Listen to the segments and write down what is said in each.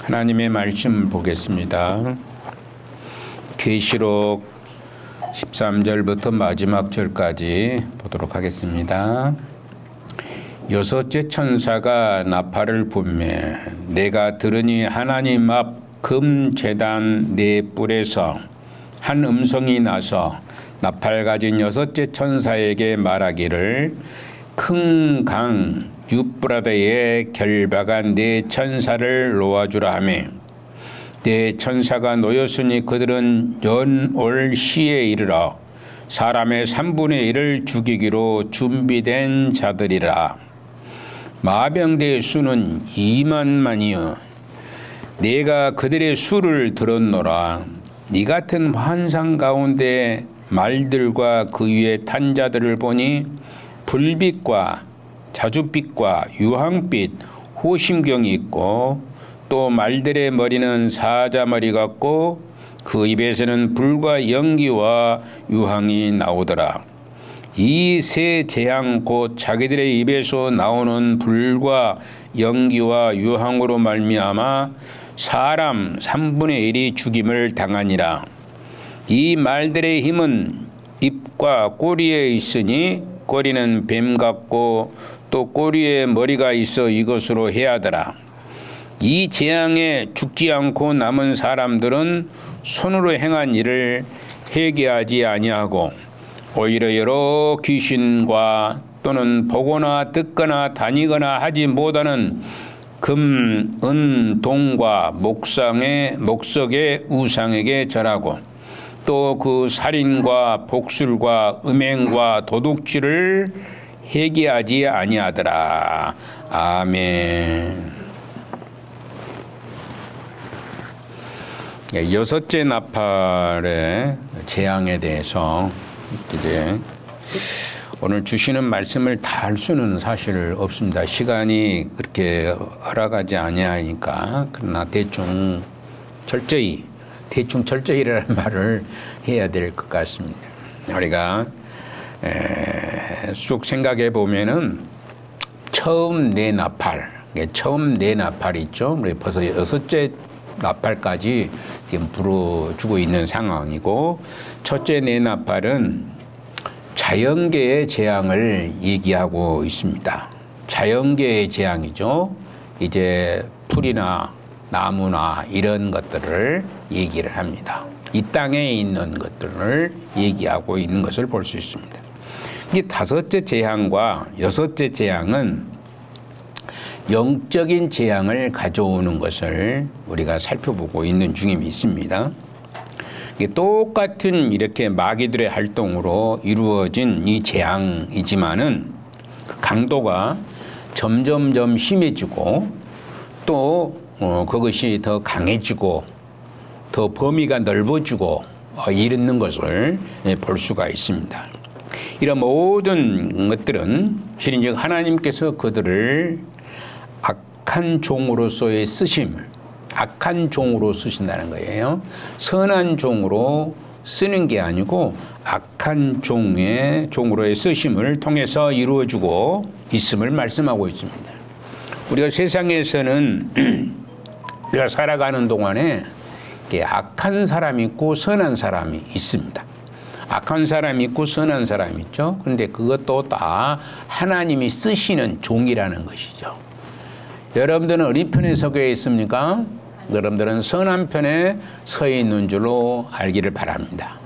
하나님의 말씀 보겠습니다. 계시록 13절부터 마지막 절까지 보도록 하겠습니다. 여섯째 천사가 나팔을 불매 내가 들으니 하나님 앞 금제단 네 뿔에서 한 음성이 나서 나팔 가진 여섯째 천사에게 말하기를 큰 강 유프라데에 결박한 네 천사를 놓아주라 하며 네 천사가 놓였으니 그들은 연올 시에 이르러 사람의 3분의 1을 죽이기로 준비된 자들이라. 마병대의 수는 2만만이여 내가 그들의 수를 들었노라. 이 같은 환상 가운데 말들과 그 위에 탄 자들을 보니 불빛과 자줏빛과 유황빛 호심경이 있고 또 말들의 머리는 사자머리 같고 그 입에서는 불과 연기와 유황이 나오더라. 이 세 재앙 곧 자기들의 입에서 나오는 불과 연기와 유황으로 말미암아 사람 3분의 1이 죽임을 당하니라. 이 말들의 힘은 입과 꼬리에 있으니 꼬리는 뱀 같고 또 꼬리에 머리가 있어 이것으로 해하더라. 이 재앙에 죽지 않고 남은 사람들은 손으로 행한 일을 회개하지 아니하고 오히려 여러 귀신과 또는 보거나 듣거나 다니거나 하지 못하는 금, 은, 동과 목석의 우상에게 절하고 또 그 살인과 복술과 음행과 도둑질을 회개하지 아니하더라. 아멘. 여섯째 나팔의 재앙에 대해서 이제 오늘 주시는 말씀을 다 할 수는 사실 없습니다. 시간이 그렇게 허락하지 아니하니까. 그러나 대충 철저히라는 말을 해야 될 것 같습니다. 우리가 쭉 생각해 보면은 처음 네 나팔 있죠. 우리 벌써 여섯째 나팔까지 지금 불어주고 있는 상황이고, 첫째 네 나팔은 자연계의 재앙을 얘기하고 있습니다. 자연계의 재앙이죠. 이제 풀이나 나무나 이런 것들을 얘기를 합니다. 이 땅에 있는 것들을 얘기하고 있는 것을 볼 수 있습니다. 이 다섯째 재앙과 여섯째 재앙은 영적인 재앙을 가져오는 것을 우리가 살펴보고 있는 중에 있습니다. 똑같은 이렇게 마귀들의 활동으로 이루어진 이 재앙이지만은 그 강도가 점점점 심해지고 또 그것이 더 강해지고 더 범위가 넓어지고 이르는 것을 볼 수가 있습니다. 이런 모든 것들은 실은즉 하나님께서 그들을 악한 종으로서의 쓰심을 악한 종으로 쓰신다는 거예요. 선한 종으로 쓰는 게 아니고 악한 종으로의 쓰심을 통해서 이루어지고 있음을 말씀하고 있습니다. 우리가 세상에서는 우리가 살아가는 동안에 악한 사람이 있고 선한 사람이 있습니다. 악한 사람이 있고 선한 사람이 있죠. 그런데 그것도 다 하나님이 쓰시는 종이라는 것이죠. 여러분들은 어느 편에 서 있습니까? 여러분들은 선한 편에 서 있는 줄로 알기를 바랍니다.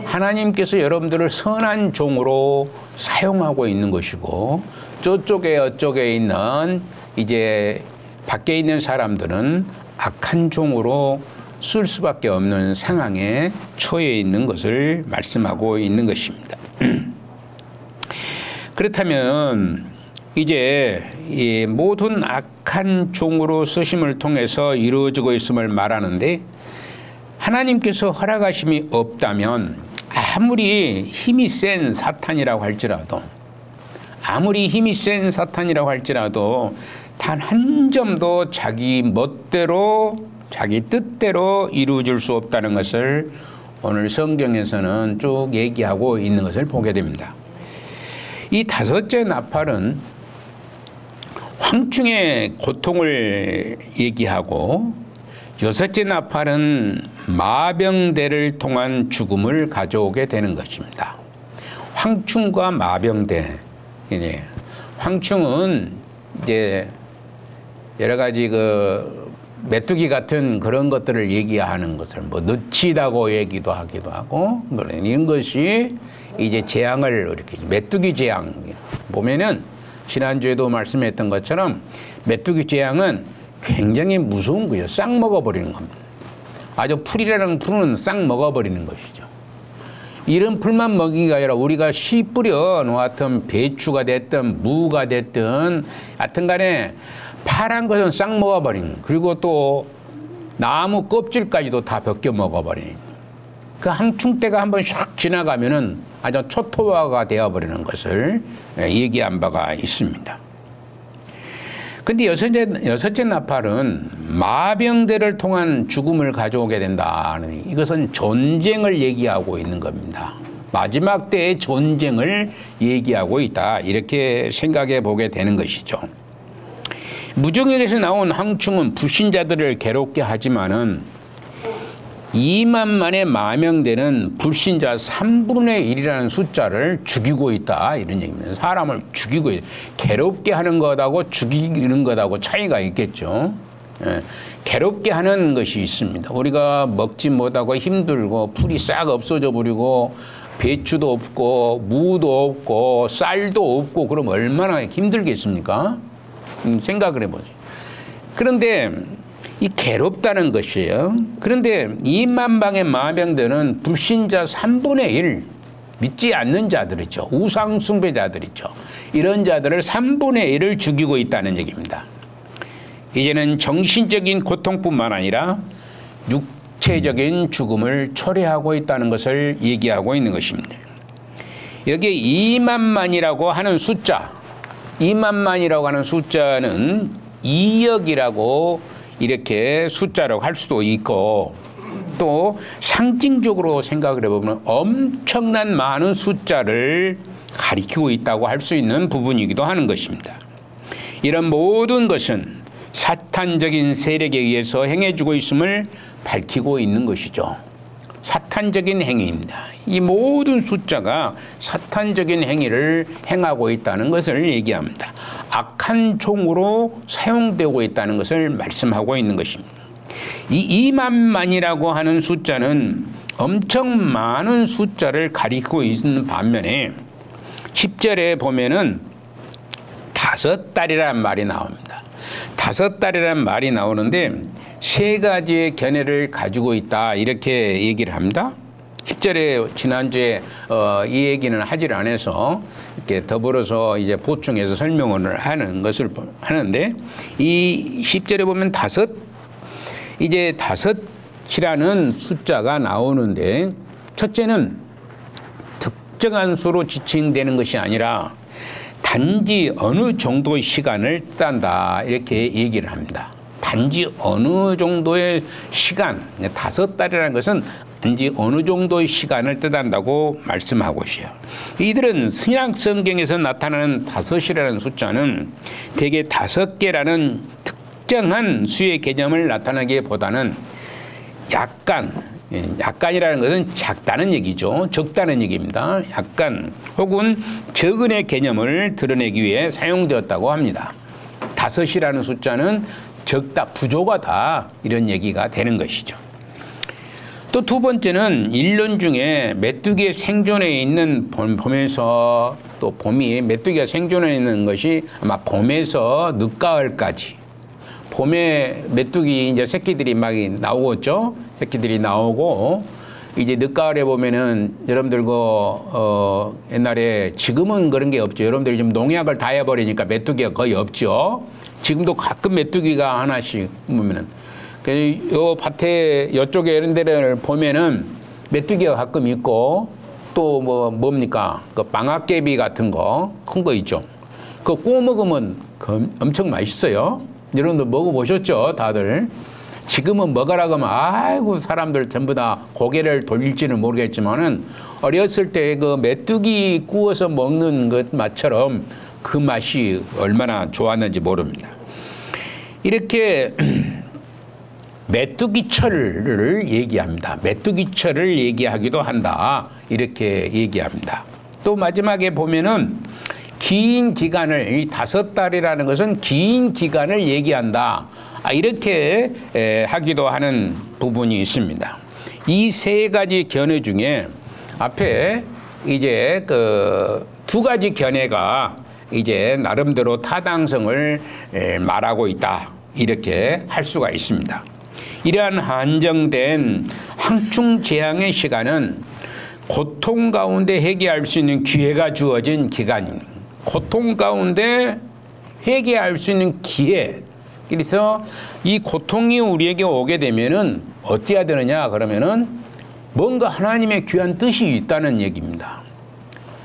하나님께서 여러분들을 선한 종으로 사용하고 있는 것이고, 어쪽에 있는 이제 밖에 있는 사람들은 악한 종으로 쓸 수밖에 없는 상황에 처해 있는 것을 말씀하고 있는 것입니다. 그렇다면 이제 이 모든 악한 종으로 쓰심을 통해서 이루어지고 있음을 말하는데, 하나님께서 허락하심이 없다면 아무리 힘이 센 사탄이라고 할지라도 단 한 점도 자기 멋대로 자기 뜻대로 이루어질 수 없다는 것을 오늘 성경에서는 쭉 얘기하고 있는 것을 보게 됩니다. 이 다섯째 나팔은 황충의 고통을 얘기하고 여섯째 나팔은 마병대를 통한 죽음을 가져오게 되는 것입니다. 황충과 마병대. 황충은 이제 여러 가지 메뚜기 같은 그런 것들을 얘기하는 것을 느치다고 얘기도 하기도 하고, 이런 것이 이제 재앙을 이렇게 메뚜기 재앙 보면은 지난주에도 말씀했던 것처럼 메뚜기 재앙은 굉장히 무서운 거예요. 싹 먹어버리는 겁니다. 아주 풀이라는 풀은 싹 먹어버리는 것이죠. 이런 풀만 먹이가 아니라 우리가 씨 뿌려 놓았던 배추가 됐든 무가 됐든 하여튼 간에 파란 것은 싹 먹어버리는, 그리고 또 나무 껍질까지도 다 벗겨 먹어버리는 그 항충대가 한번 샥 지나가면은 아주 초토화가 되어버리는 것을 얘기한 바가 있습니다. 근데 여섯째 나팔은 마병대를 통한 죽음을 가져오게 된다는, 이것은 전쟁을 얘기하고 있는 겁니다. 마지막 때의 전쟁을 얘기하고 있다, 이렇게 생각해 보게 되는 것이죠. 무정역에서 나온 황충은 불신자들을 괴롭게 하지만은 2만만의 마병대는 불신자 3분의 1이라는 숫자를 죽이고 있다, 이런 얘기입니다. 사람을 죽이고 있다. 괴롭게 하는 것하고 죽이는 것하고 차이가 있겠죠. 괴롭게 하는 것이 있습니다. 우리가 먹지 못하고 힘들고 풀이 싹 없어져 버리고 배추도 없고 무도 없고 쌀도 없고 그럼 얼마나 힘들겠습니까? 생각을 해보죠. 그런데 이 괴롭다는 것이에요. 그런데 2만방의 마병들은 불신자 3분의 1, 믿지 않는 자들이죠. 우상 숭배자들이죠. 이런 자들을 3분의 1을 죽이고 있다는 얘기입니다. 이제는 정신적인 고통뿐만 아니라 육체적인 죽음을 초래하고 있다는 것을 얘기하고 있는 것입니다. 여기에 2만만이라고 하는 숫자, 2만만이라고 하는 숫자는 2억이라고 이렇게 숫자로 할 수도 있고, 또 상징적으로 생각을 해보면 엄청난 많은 숫자를 가리키고 있다고 할 수 있는 부분이기도 하는 것입니다. 이런 모든 것은 사탄적인 세력에 의해서 행해주고 있음을 밝히고 있는 것이죠. 사탄적인 행위입니다. 이 모든 숫자가 사탄적인 행위를 행하고 있다는 것을 얘기합니다. 악한 종으로 사용되고 있다는 것을 말씀하고 있는 것입니다. 이 2만만이라고 하는 숫자는 엄청 많은 숫자를 가리키고 있는 반면에 10절에 보면은 5달이라는 말이 나옵니다. 5달이라는 말이 나오는데 세 가지의 견해를 가지고 있다, 이렇게 얘기를 합니다. 10절에 지난주에 이 얘기는 하지를 않아서 이렇게 더불어서 이제 보충해서 설명을 하는 것을 하는데, 이 10절에 보면 이제 5이라는 숫자가 나오는데, 첫째는 특정한 수로 지칭되는 것이 아니라 단지 어느 정도의 시간을 뜻한다, 이렇게 얘기를 합니다. 단지 어느 정도의 시간, 5달이라는 것은 단지 어느 정도의 시간을 뜻한다고 말씀하고 있어요. 이들은 신약 성경에서 나타나는 5이라는 숫자는 대개 5개라는 특정한 수의 개념을 나타나기보다는 약간이라는 것은 작다는 얘기죠. 적다는 얘기입니다. 약간 혹은 적은의 개념을 드러내기 위해 사용되었다고 합니다. 5이라는 숫자는 적다, 부족하다, 이런 얘기가 되는 것이죠. 또 두 번째는 일년 중에 메뚜기의 생존에 있는 봄에서, 또 봄이 메뚜기가 생존해 있는 것이 아마 봄에서 늦가을까지, 봄에 메뚜기 이제 새끼들이 막 나오겠죠. 새끼들이 나오고 이제 늦가을에 보면은 여러분들 옛날에, 지금은 그런 게 없죠. 여러분들이 지금 농약을 다 해버리니까 메뚜기가 거의 없죠. 지금도 가끔 메뚜기가 하나씩 보면은, 요 밭에 요쪽에 이런 데를 보면은 메뚜기가 가끔 있고, 또 뭡니까? 그 방앗개비 같은 거, 큰 거 있죠. 그거 구워 먹으면 엄청 맛있어요. 여러분들 먹어보셨죠? 다들. 지금은 먹으라고 하면 아이고 사람들 전부 다 고개를 돌릴지는 모르겠지만은, 어렸을 때 그 메뚜기 구워서 먹는 것 맛처럼 그 맛이 얼마나 좋았는지 모릅니다. 이렇게 메뚜기철을 얘기합니다. 메뚜기철을 얘기하기도 한다. 이렇게 얘기합니다. 또 마지막에 보면은 긴 기간을, 이 5달이라는 것은 긴 기간을 얘기한다. 이렇게 하기도 하는 부분이 있습니다. 이 세 가지 견해 중에 앞에 이제 그 두 가지 견해가 이제 나름대로 타당성을 말하고 있다. 이렇게 할 수가 있습니다. 이러한 한정된 항충제향의 시간은 고통 가운데 회개할 수 있는 기회가 주어진 기간입니다. 고통 가운데 회개할 수 있는 기회. 그래서 이 고통이 우리에게 오게 되면은 어찌해야 되느냐 그러면은 뭔가 하나님의 귀한 뜻이 있다는 얘기입니다.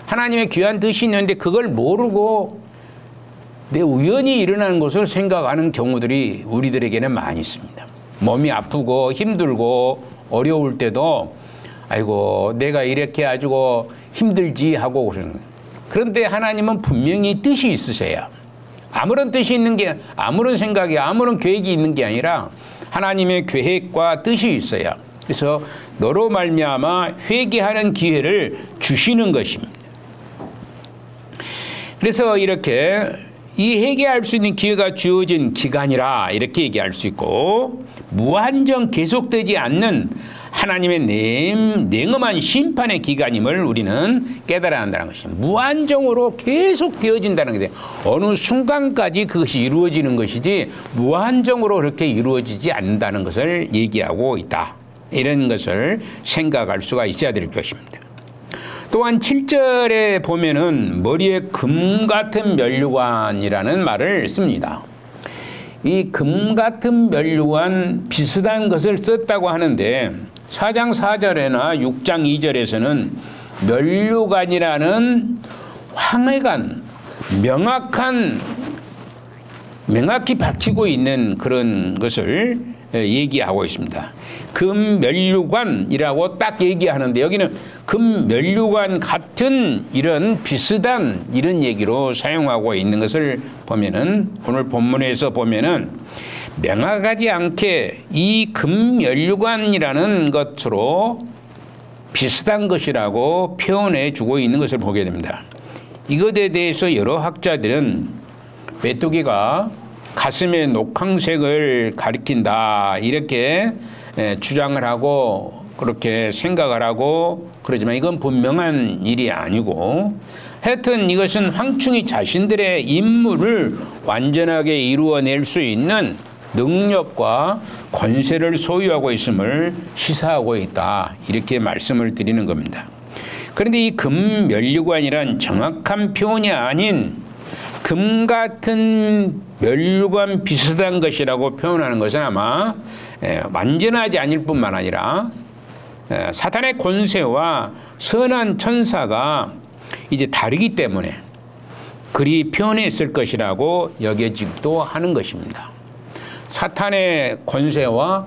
하나님의 귀한 뜻이 있는데 그걸 모르고 내 우연히 일어나는 것을 생각하는 경우들이 우리들에게는 많이 있습니다. 몸이 아프고 힘들고 어려울 때도 아이고 내가 이렇게 가지고 힘들지 하고 그러는 거예요. 그런데 하나님은 분명히 뜻이 있으세요. 아무런 뜻이 있는 게, 아무런 생각이, 아무런 계획이 있는 게 아니라 하나님의 계획과 뜻이 있어요. 그래서 너로 말미암아 회개하는 기회를 주시는 것입니다. 그래서 이렇게 이 회개할 수 있는 기회가 주어진 기간이라 이렇게 얘기할 수 있고, 무한정 계속되지 않는 하나님의 냉엄한 심판의 기간임을 우리는 깨달아야 한다는 것입니다. 무한정으로 계속 되어진다는 게 어느 순간까지 그것이 이루어지는 것이지 무한정으로 그렇게 이루어지지 않는다는 것을 얘기하고 있다. 이런 것을 생각할 수가 있어야 될 것입니다. 또한 7절에 보면은 머리에 금 같은 면류관이라는 말을 씁니다. 이 금 같은 면류관 비슷한 것을 썼다고 하는데 4장 4절에나 6장 2절에서는 면류관이라는 황해관, 명확히 밝히고 있는 그런 것을 얘기하고 있습니다. 금 면류관이라고 딱 얘기하는데 여기는 금 면류관 같은 이런 비슷한 이런 얘기로 사용하고 있는 것을 보면은 오늘 본문에서 보면은 명확하지 않게 이 금 면류관이라는 것으로 비슷한 것이라고 표현해 주고 있는 것을 보게 됩니다. 이것에 대해서 여러 학자들은 메뚜기가 가슴의 녹황색을 가리킨다 이렇게 주장을 하고 그렇게 생각을 하고 그러지만 이건 분명한 일이 아니고 하여튼 이것은 황충이 자신들의 임무를 완전하게 이루어낼 수 있는 능력과 권세를 소유하고 있음을 시사하고 있다 이렇게 말씀을 드리는 겁니다. 그런데 이 금면류관이란 정확한 표현이 아닌 금 같은 면류관 비슷한 것이라고 표현하는 것은 아마 완전하지 않을 뿐만 아니라 사탄의 권세와 선한 천사가 이제 다르기 때문에 그리 표현했을 것이라고 여겨지기도 하는 것입니다. 사탄의 권세와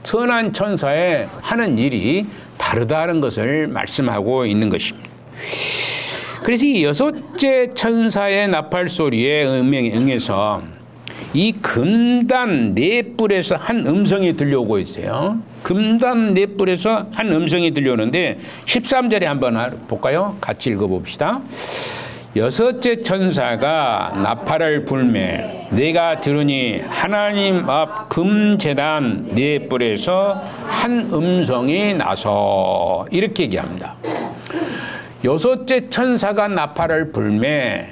선한 천사의 하는 일이 다르다는 것을 말씀하고 있는 것입니다. 그래서 이 6째 천사의 나팔 소리에 응해서 이 금단 4뿔에서 한 음성이 들려오고 있어요. 금단 4뿔에서 한 음성이 들려오는데 13절에 한번 볼까요? 같이 읽어봅시다. 6째 천사가 나팔을 불매 내가 들으니 하나님 앞 금제단 4뿔에서 한 음성이 나서 이렇게 얘기합니다. 6째 천사가 나팔을 불매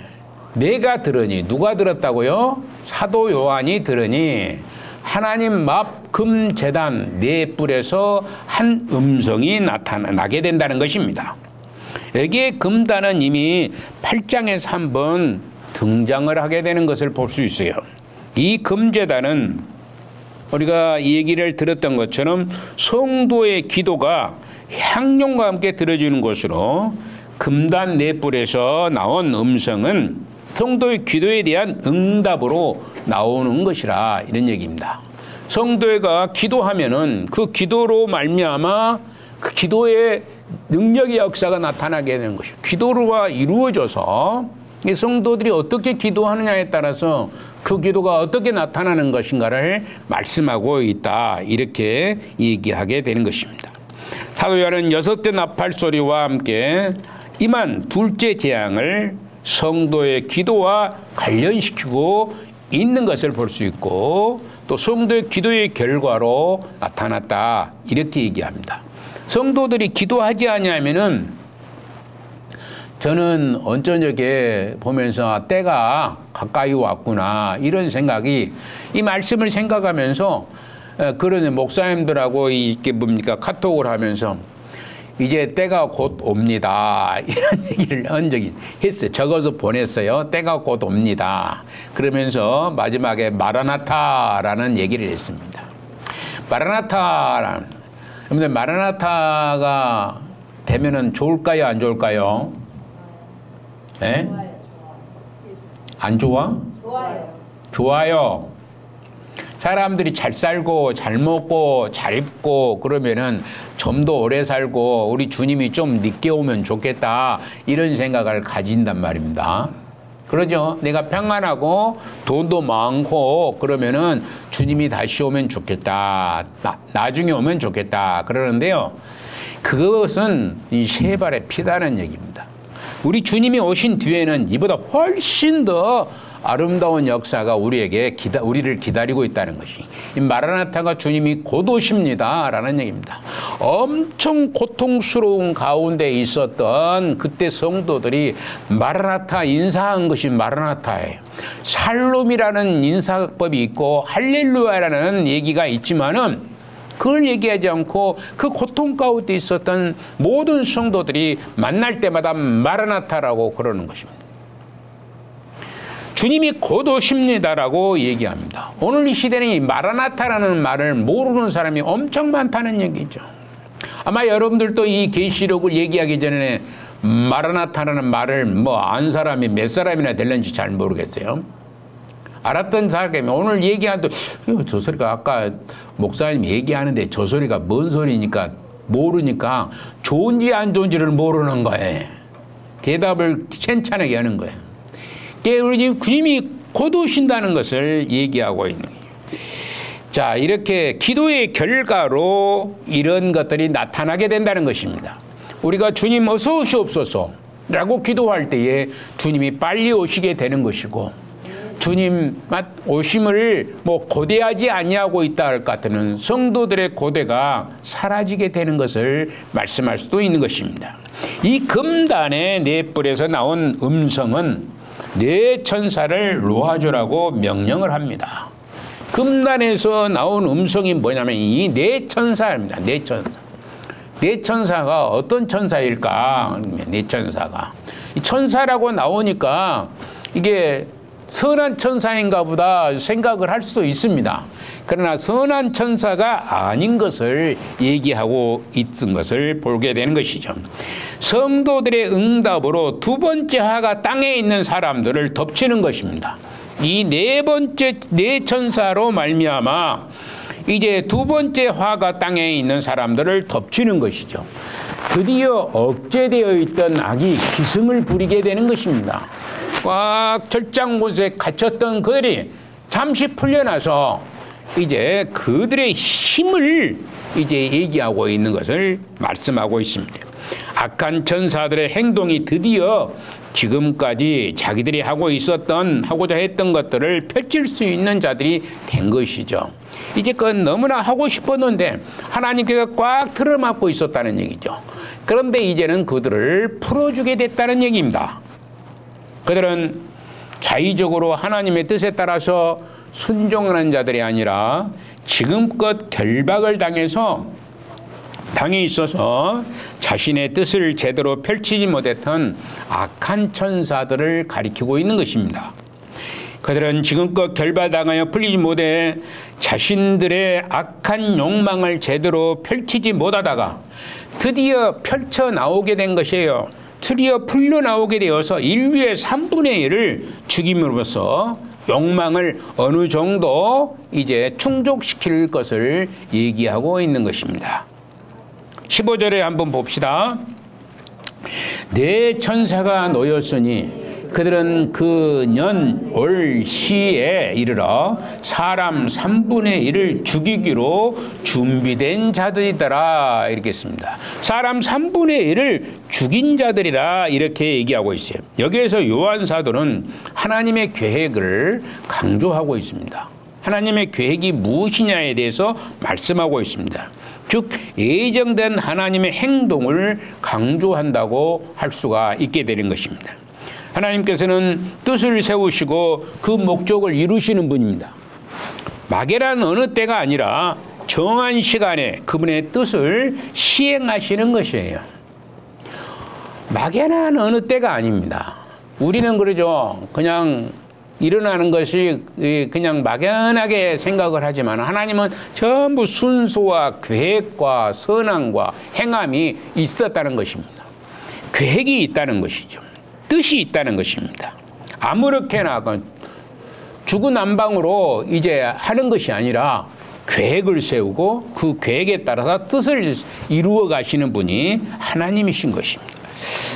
내가 들으니 누가 들었다고요? 사도 요한이 들으니 하나님 앞 금제단 4뿔에서 한 음성이 나게 된다는 것입니다. 여기에 금단은 이미 8장에서 한번 등장을 하게 되는 것을 볼 수 있어요. 이 금제단은 우리가 이 얘기를 들었던 것처럼 성도의 기도가 향용과 함께 들어지는 것으로 금단 4뿔에서 나온 음성은 성도의 기도에 대한 응답으로 나오는 것이라 이런 얘기입니다. 성도가 기도하면은 그 기도로 말미암아 그 기도의 능력의 역사가 나타나게 되는 것이죠. 기도가 이루어져서 이 성도들이 어떻게 기도하느냐에 따라서 그 기도가 어떻게 나타나는 것인가를 말씀하고 있다. 이렇게 얘기하게 되는 것입니다. 사도 요한은 6대 나팔 소리와 함께 임한 둘째 재앙을 성도의 기도와 관련시키고 있는 것을 볼 수 있고 또 성도의 기도의 결과로 나타났다. 이렇게 얘기합니다. 성도들이 기도하지 않으면은 저는 언저녁에 보면서 때가 가까이 왔구나 이런 생각이 이 말씀을 생각하면서 그런 목사님들하고 이게 뭡니까 카톡을 하면서 이제 때가 곧 옵니다 이런 얘기를 한 적이 했어요. 적어서 보냈어요. 때가 곧 옵니다. 그러면서 마지막에 마라나타라는 얘기를 했습니다. 마라나타라는 여러분들 마라나타가 되면은 좋을까요 안 좋을까요? 예? 안 좋아? 좋아요. 좋아요. 사람들이 잘 살고 잘 먹고 잘 입고 그러면은 좀 더 오래 살고 우리 주님이 좀 늦게 오면 좋겠다 이런 생각을 가진단 말입니다. 그러죠? 내가 평안하고 돈도 많고 그러면은 주님이 다시 오면 좋겠다. 나중에 오면 좋겠다. 그러는데요. 그것은 이 세 발의 피다는 얘기입니다. 우리 주님이 오신 뒤에는 이보다 훨씬 더 아름다운 역사가 우리를 기다리고 있다는 것이 이 마라나타가 주님이 곧 오십니다라는 얘기입니다. 엄청 고통스러운 가운데 있었던 그때 성도들이 마라나타 인사한 것이 마라나타예요. 샬롬이라는 인사법이 있고 할렐루야라는 얘기가 있지만은 그걸 얘기하지 않고 그 고통 가운데 있었던 모든 성도들이 만날 때마다 마라나타라고 그러는 것입니다. 주님이 곧 오십니다라고 얘기합니다. 오늘 이 시대는 이 마라나타라는 말을 모르는 사람이 엄청 많다는 얘기죠. 아마 여러분들도 이 계시록을 얘기하기 전에 마라나타라는 말을 안 사람이 몇 사람이나 될는지 잘 모르겠어요. 알았던 사람이 오늘 얘기하도 저 소리가 아까 목사님 얘기하는데 저 소리가 뭔 소리니까 모르니까 좋은지 안 좋은지를 모르는 거예요. 대답을 괜찮게 하는 거예요. 우리 지금 주님이 곧 오신다는 것을 얘기하고 있는 거예요. 자, 이렇게 기도의 결과로 이런 것들이 나타나게 된다는 것입니다. 우리가 주님 어서 오시옵소서라고 기도할 때에 주님이 빨리 오시게 되는 것이고 주님 오심을 고대하지 아니하고 있다 할 것 같은 성도들의 고대가 사라지게 되는 것을 말씀할 수도 있는 것입니다. 이 금단의 네 뿔에서 나온 음성은 네 천사를 놓아주라고 명령을 합니다. 금단에서 나온 음성이 뭐냐면 이 네 천사입니다. 네 천사. 네 천사가 어떤 천사일까? 네 천사가. 이 천사라고 나오니까 이게 선한 천사인가 보다 생각을 할 수도 있습니다. 그러나 선한 천사가 아닌 것을 얘기하고 있는 것을 보게 되는 것이죠. 성도들의 응답으로 두 번째 화가 땅에 있는 사람들을 덮치는 것입니다. 이 네 번째 네 천사로 말미암아 이제 두 번째 화가 땅에 있는 사람들을 덮치는 것이죠. 드디어 억제되어 있던 악이 기승을 부리게 되는 것입니다. 꽉 절장 곳에 갇혔던 그들이 잠시 풀려나서 이제 그들의 힘을 이제 얘기하고 있는 것을 말씀하고 있습니다. 악한 천사들의 행동이 드디어 지금까지 자기들이 하고자 했던 것들을 펼칠 수 있는 자들이 된 것이죠. 이제 그건 너무나 하고 싶었는데 하나님께서 꽉 틀어막고 있었다는 얘기죠. 그런데 이제는 그들을 풀어주게 됐다는 얘기입니다. 그들은 자의적으로 하나님의 뜻에 따라서 순종하는 자들이 아니라 지금껏 결박을 당해 있어서 자신의 뜻을 제대로 펼치지 못했던 악한 천사들을 가리키고 있는 것입니다. 그들은 지금껏 결박당하여 풀리지 못해 자신들의 악한 욕망을 제대로 펼치지 못하다가 드디어 펼쳐나오게 된 것이에요. 드디어 풀려나오게 되어서 인류의 3분의 1을 죽임으로써 욕망을 어느 정도 이제 충족시킬 것을 얘기하고 있는 것입니다. 15절에 한번 봅시다. 네 천사가 놓였으니 그들은 그 년 올 시에 이르러 사람 3분의 1을 죽이기로 준비된 자들이더라 이렇게 했습니다. 사람 3분의 1을 죽인 자들이라 이렇게 얘기하고 있어요. 여기에서 요한 사도는 하나님의 계획을 강조하고 있습니다. 하나님의 계획이 무엇이냐에 대해서 말씀하고 있습니다. 즉 예정된 하나님의 행동을 강조한다고 할 수가 있게 되는 것입니다. 하나님께서는 뜻을 세우시고 그 목적을 이루시는 분입니다. 막연한 어느 때가 아니라 정한 시간에 그분의 뜻을 시행하시는 것이에요. 막연한 어느 때가 아닙니다. 우리는 그러죠. 그냥 일어나는 것이 그냥 막연하게 생각을 하지만 하나님은 전부 순서와 계획과 선함과 행함이 있었다는 것입니다. 계획이 있다는 것이죠. 뜻이 있다는 것입니다. 아무렇게나 주구난방으로 이제 하는 것이 아니라 계획을 세우고 그 계획에 따라서 뜻을 이루어 가시는 분이 하나님이신 것입니다.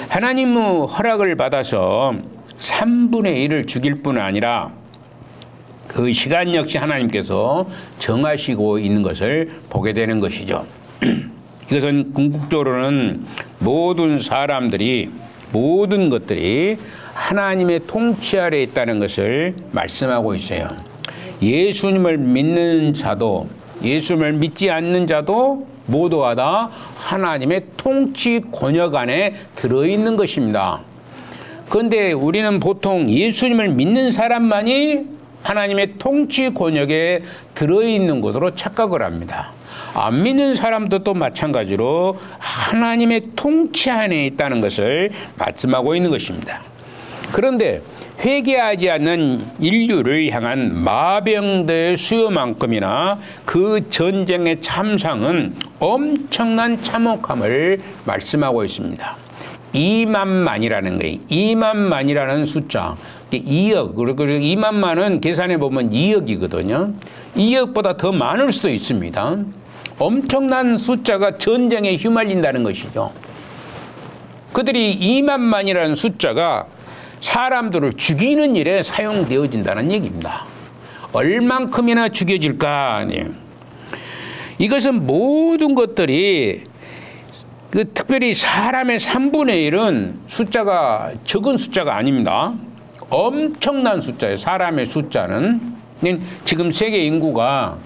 하나님의 허락을 받아서 3분의 1을 죽일 뿐 아니라 그 시간 역시 하나님께서 정하시고 있는 것을 보게 되는 것이죠. 이것은 궁극적으로는 모든 사람들이 모든 것들이 하나님의 통치 아래에 있다는 것을 말씀하고 있어요. 예수님을 믿는 자도 예수님을 믿지 않는 자도 모두가 다 하나님의 통치 권역 안에 들어있는 것입니다. 그런데 우리는 보통 예수님을 믿는 사람만이 하나님의 통치 권역에 들어있는 것으로 착각을 합니다. 안 믿는 사람도 마찬가지로 하나님의 통치 안에 있다는 것을 말씀하고 있는 것입니다. 그런데 회개하지 않는 인류를 향한 마병대의 수요만큼이나 그 전쟁의 참상은 엄청난 참혹함을 말씀하고 있습니다. 2만만이라는 거예요. 2만만이라는 숫자. 2억. 그리고 2만만은 계산해 보면 2억이거든요. 2억보다 더 많을 수도 있습니다. 엄청난 숫자가 전쟁에 휘말린다는 것이죠. 그들이 2만만이라는 숫자가 사람들을 죽이는 일에 사용되어진다는 얘기입니다. 얼만큼이나 죽여질까? 아니에요. 이것은 모든 것들이 특별히 사람의 3분의 1은 숫자가 적은 숫자가 아닙니다. 엄청난 숫자예요. 사람의 숫자는. 지금 세계 인구가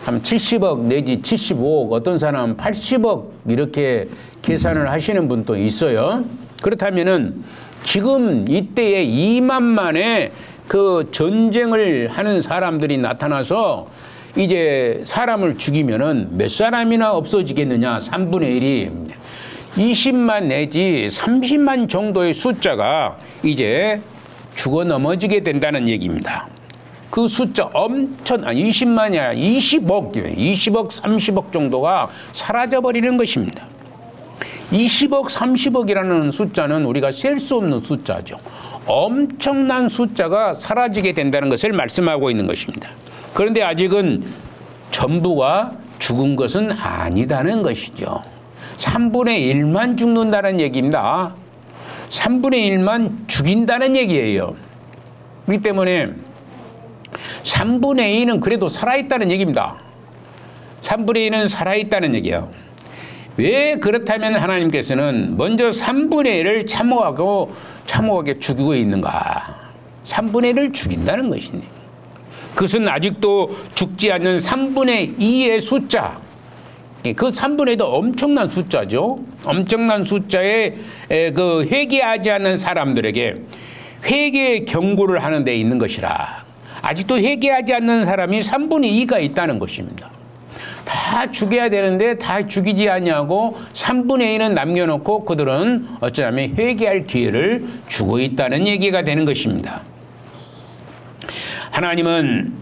한 70억 내지 75억, 어떤 사람은 80억 이렇게 계산을 하시는 분도 있어요. 그렇다면은 지금 이때에 2만만의 그 전쟁을 하는 사람들이 나타나서 이제 사람을 죽이면은 몇 사람이나 없어지겠느냐? 3분의 1이 20만 내지 30만 정도의 숫자가 이제 죽어 넘어지게 된다는 얘기입니다. 그 숫자 20만이 아니라 20억, 30억 정도가 사라져버리는 것입니다. 20억, 30억이라는 숫자는 우리가 셀 수 없는 숫자죠. 엄청난 숫자가 사라지게 된다는 것을 말씀하고 있는 것입니다. 그런데 아직은 전부가 죽은 것은 아니다는 것이죠. 3분의 1만 죽는다는 얘기입니다. 3분의 1만 죽인다는 얘기예요. 그렇기 때문에 3분의 2는 그래도 살아있다는 얘기입니다. 3분의 2는 살아있다는 얘기예요. 왜 그렇다면 하나님께서는 먼저 3분의 1을 참혹하게 죽이고 있는가? 3분의 1을 죽인다는 것이네. 그것은 아직도 죽지 않는 3분의 2의 숫자. 그 3분의 2도 엄청난 숫자죠. 엄청난 숫자에 그 회개하지 않는 사람들에게 회개의 경고를 하는 데 있는 것이라. 아직도 회개하지 않는 사람이 3분의 2가 있다는 것입니다. 다 죽여야 되는데 다 죽이지 않냐고 3분의 1은 남겨놓고 그들은 어쩌면 회개할 기회를 주고 있다는 얘기가 되는 것입니다. 하나님은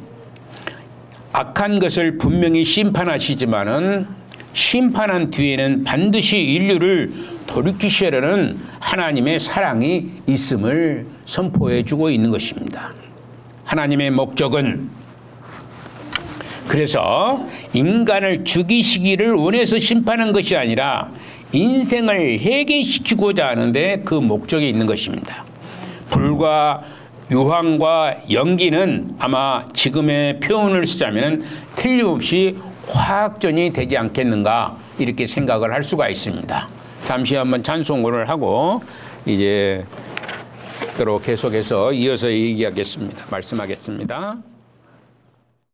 악한 것을 분명히 심판하시지만은 심판한 뒤에는 반드시 인류를 돌이키시려는 하나님의 사랑이 있음을 선포해 주고 있는 것입니다. 하나님의 목적은 그래서 인간을 죽이시기를 원해서 심판한 것이 아니라 인생을 회개시키고자 하는데 그 목적이 있는 것입니다. 불과 유황과 연기는 아마 지금의 표현을 쓰자면 틀림없이 화학전이 되지 않겠는가 이렇게 생각을 할 수가 있습니다. 잠시 한번 찬송을 하고 이제 계속해서 이어서 얘기하겠습니다. 말씀하겠습니다.